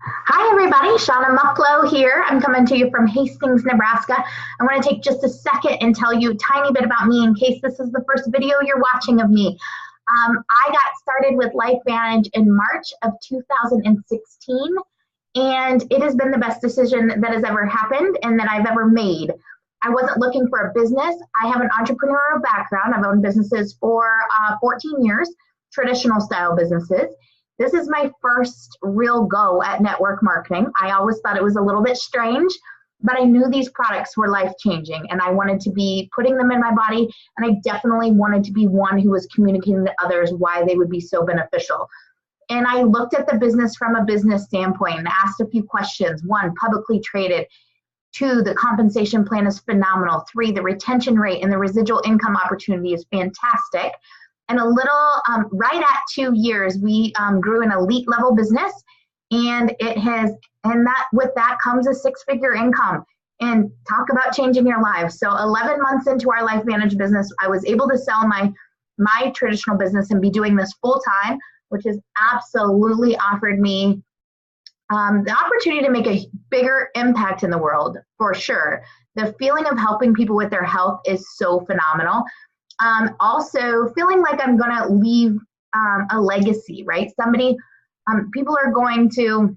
Hi, everybody. Shauna Mucklow here. I'm coming to you from Hastings, Nebraska. I want to take just a second and tell you a tiny bit about me in case this is the first video you're watching of me. I got started with LifeVantage in March of 2016, and it has been the best decision that has ever happened and that I've ever made. I wasn't looking for a business. I have an entrepreneurial background. I've owned businesses for 14 years, traditional style businesses. This is my first real go at network marketing. I always thought it was a little bit strange, but I knew these products were life-changing and I wanted to be putting them in my body, and I definitely wanted to be one who was communicating to others why they would be so beneficial. And I looked at the business from a business standpoint and asked a few questions. 1, publicly traded. 2, the compensation plan is phenomenal. 3, the retention rate and the residual income opportunity is fantastic. And a little, right at 2 years, we grew an elite level business, and with that comes a 6-figure income. And talk about changing your lives. So 11 months into our LifeVantage business, I was able to sell my traditional business and be doing this full time, which has absolutely offered me the opportunity to make a bigger impact in the world, for sure. The feeling of helping people with their health is so phenomenal. Also feeling like I'm going to leave a legacy, right? People are going to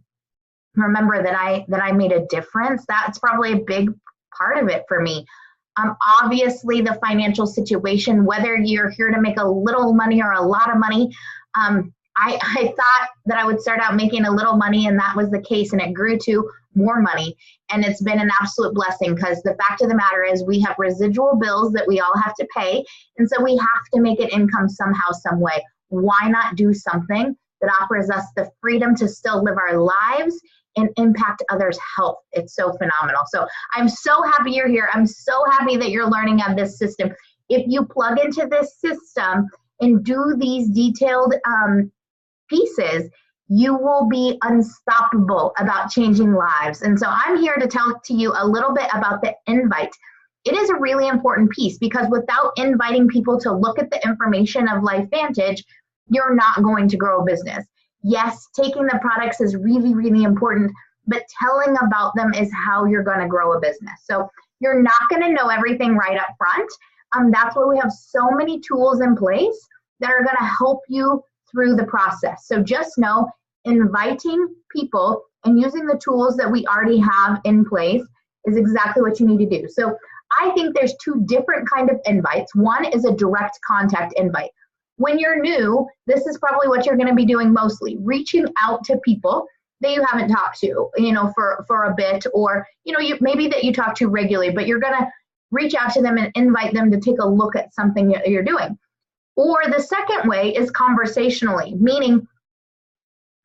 remember that I made a difference. That's probably a big part of it for me. Obviously the financial situation, whether you're here to make a little money or a lot of money, I thought that I would start out making a little money, and that was the case, and it grew to more money. And it's been an absolute blessing, because the fact of the matter is we have residual bills that we all have to pay. And so we have to make an income somehow, some way. Why not do something that offers us the freedom to still live our lives and impact others' health? It's so phenomenal. So I'm so happy you're here. I'm so happy that you're learning on this system. If you plug into this system and do these detailed pieces, you will be unstoppable about changing lives. And so I'm here to talk to you a little bit about the invite. It is a really important piece, because without inviting people to look at the information of LifeVantage, you're not going to grow a business. Yes, taking the products is really, really important, but telling about them is how you're going to grow a business. So you're not going to know everything right up front. That's why we have so many tools in place that are going to help you through the process. So just know, inviting people and using the tools that we already have in place is exactly what you need to do. So I think there's 2 different kind of invites. One is a direct contact invite. When you're new, this is probably what you're going to be doing mostly, reaching out to people that you haven't talked to, for a bit, or, maybe that you talk to regularly, but you're going to reach out to them and invite them to take a look at something that you're doing. Or the second way is conversationally, meaning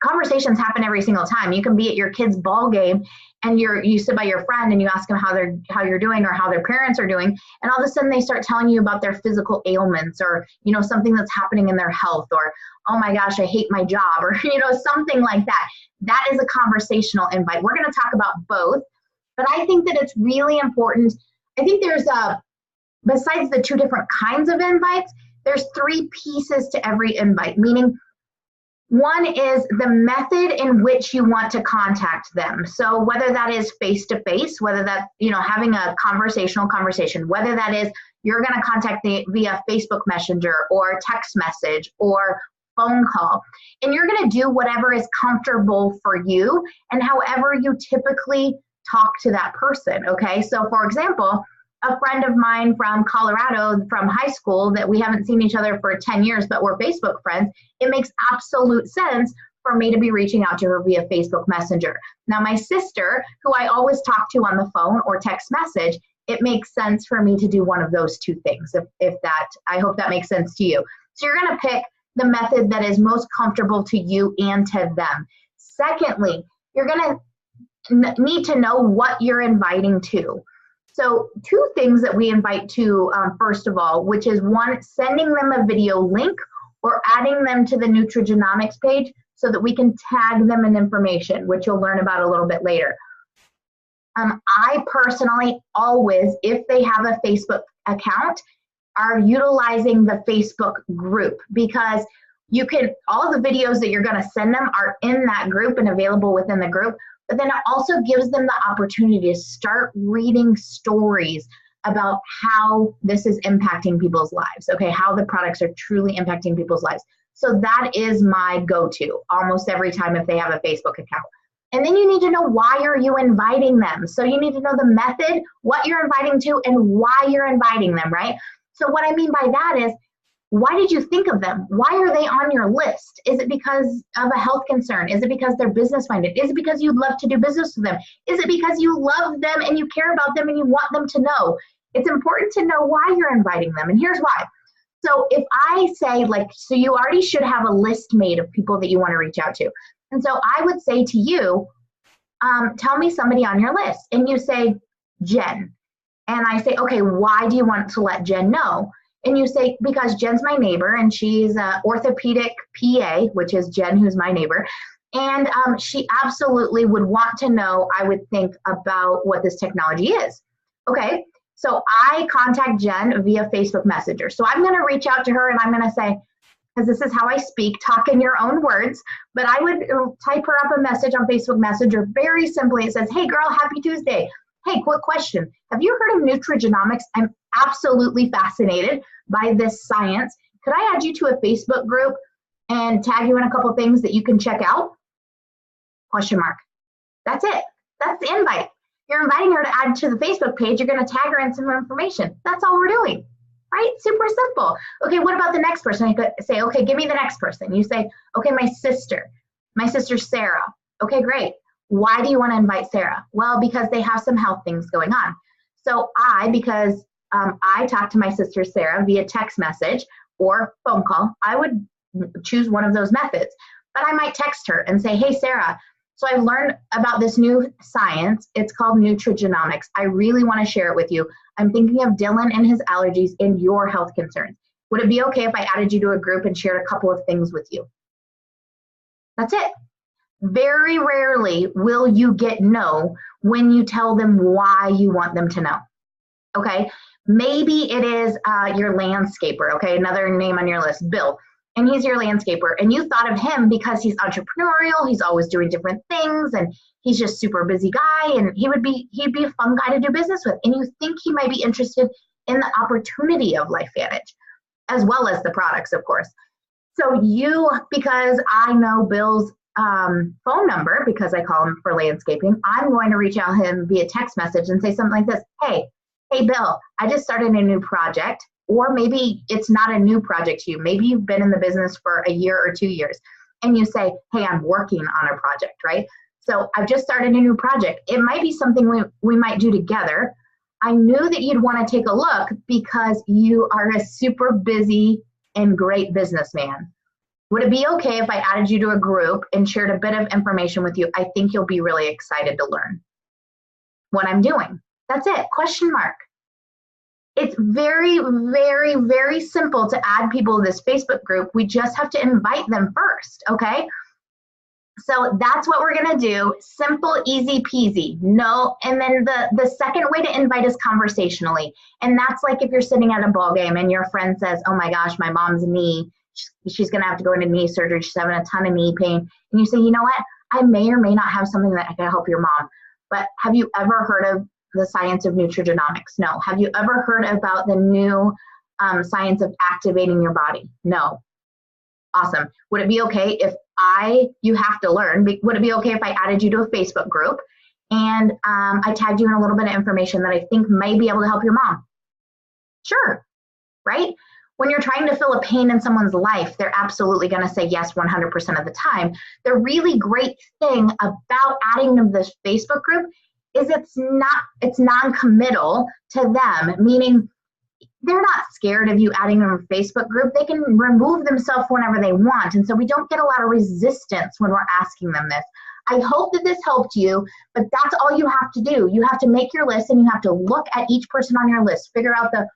conversations happen every single time. You can be at your kid's ball game and you sit by your friend and you ask them how you're doing or how their parents are doing, and all of a sudden they start telling you about their physical ailments, or something that's happening in their health, or oh my gosh, I hate my job, or something like that. That is a conversational invite. We're going to talk about both, but I think that it's really important. I think there's besides the 2 different kinds of invites, there's 3 pieces to every invite, meaning 1 is the method in which you want to contact them. So whether that is face-to-face, whether that, having a conversation, whether that is you're going to contact via Facebook Messenger or text message or phone call, and you're going to do whatever is comfortable for you and however you typically talk to that person, okay? So for example, a friend of mine from Colorado, from high school, that we haven't seen each other for 10 years, but we're Facebook friends, it makes absolute sense for me to be reaching out to her via Facebook Messenger. Now, my sister, who I always talk to on the phone or text message, it makes sense for me to do one of those 2 things, I hope that makes sense to you. So you're going to pick the method that is most comfortable to you and to them. Secondly, you're going to need to know what you're inviting to. So 2 things that we invite to, first of all, which is 1, sending them a video link or adding them to the Nutrigenomics page so that we can tag them in information, which you'll learn about a little bit later. I personally always, if they have a Facebook account, are utilizing the Facebook group, because all the videos that you're going to send them are in that group and available within the group, but then it also gives them the opportunity to start reading stories about how this is impacting people's lives, okay, how the products are truly impacting people's lives. So that is my go-to almost every time if they have a Facebook account. And then you need to know why are you inviting them. So you need to know the method, what you're inviting to, and why you're inviting them, right? So what I mean by that is, why did you think of them? Why are they on your list? Is it because of a health concern? Is it because they're business-minded? Is it because you'd love to do business with them? Is it because you love them and you care about them and you want them to know? It's important to know why you're inviting them, and here's why. So if I say, so you already should have a list made of people that you want to reach out to. And so I would say to you, tell me somebody on your list. And you say, Jen. And I say, okay, why do you want to let Jen know? And you say, because Jen's my neighbor and she's an orthopedic PA, which is Jen, who's my neighbor. And she absolutely would want to know, I would think, about what this technology is. Okay, so I contact Jen via Facebook Messenger. So I'm going to reach out to her and I'm going to say, because this is how I speak, talk in your own words, but I would type her up a message on Facebook Messenger very simply. It says, hey girl, happy Tuesday. Hey, quick question. Have you heard of nutrigenomics? I'm absolutely fascinated by this science. Could I add you to a Facebook group and tag you in a couple things that you can check out? Question mark. That's it. That's the invite. You're inviting her to add to the Facebook page. You're going to tag her in some information. That's all we're doing. Right? Super simple. Okay, what about the next person? I could say, okay, give me the next person. You say, okay, my sister Sarah. Okay, great. Why do you want to invite Sarah? Well, because they have some health things going on. So because I talk to my sister Sarah via text message or phone call, I would choose one of those methods. But I might text her and say, hey, Sarah, so I learned about this new science. It's called nutrigenomics. I really want to share it with you. I'm thinking of Dylan and his allergies and your health concerns. Would it be okay if I added you to a group and shared a couple of things with you? That's it. Very rarely will you get no when you tell them why you want them to know. Okay, maybe it is your landscaper, okay, another name on your list, Bill, and he's your landscaper, and you thought of him because he's entrepreneurial, he's always doing different things, and he's just super busy guy, and he'd be a fun guy to do business with, and you think he might be interested in the opportunity of LifeVantage, as well as the products, of course. So because I know Bill's phone number, because I call him for landscaping, I'm going to reach out to him via text message and say something like this, hey Bill, I just started a new project, or maybe it's not a new project to you. Maybe you've been in the business for a year or 2 years, and you say, hey, I'm working on a project, right? So I've just started a new project. It might be something we might do together. I knew that you'd want to take a look because you are a super busy and great businessman. Would it be okay if I added you to a group and shared a bit of information with you? I think you'll be really excited to learn what I'm doing. That's it, question mark. It's very, very, very simple to add people to this Facebook group. We just have to invite them first, okay? So that's what we're gonna do. Simple, easy peasy. No, and then the second way to invite is conversationally. And that's like if you're sitting at a ball game and your friend says, oh my gosh, my mom's knee, she's gonna have to go into knee surgery, she's having a ton of knee pain. And you say, you know what? I may or may not have something that can help your mom. But have you ever heard of the science of nutrigenomics? No. Have you ever heard about the new science of activating your body? No. Awesome. Would it be okay if you have to learn, would it be okay if I added you to a Facebook group and I tagged you in a little bit of information that I think may be able to help your mom? Sure, right? When you're trying to fill a pain in someone's life, they're absolutely going to say yes 100% of the time. The really great thing about adding them to this Facebook group is it's non-committal to them, meaning they're not scared of you adding them to a Facebook group. They can remove themselves whenever they want. And so we don't get a lot of resistance when we're asking them this. I hope that this helped you, but that's all you have to do. You have to make your list and you have to look at each person on your list, figure out the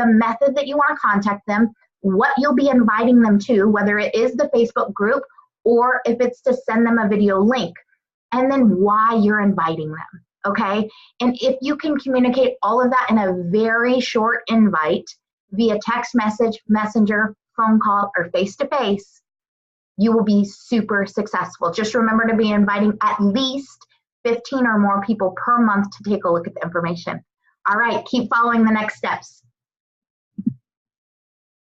method that you want to contact them, what you'll be inviting them to, whether it is the Facebook group or if it's to send them a video link, and then why you're inviting them, okay? And if you can communicate all of that in a very short invite via text message, messenger, phone call, or face-to-face, you will be super successful. Just remember to be inviting at least 15 or more people per month to take a look at the information. All right, keep following the next steps.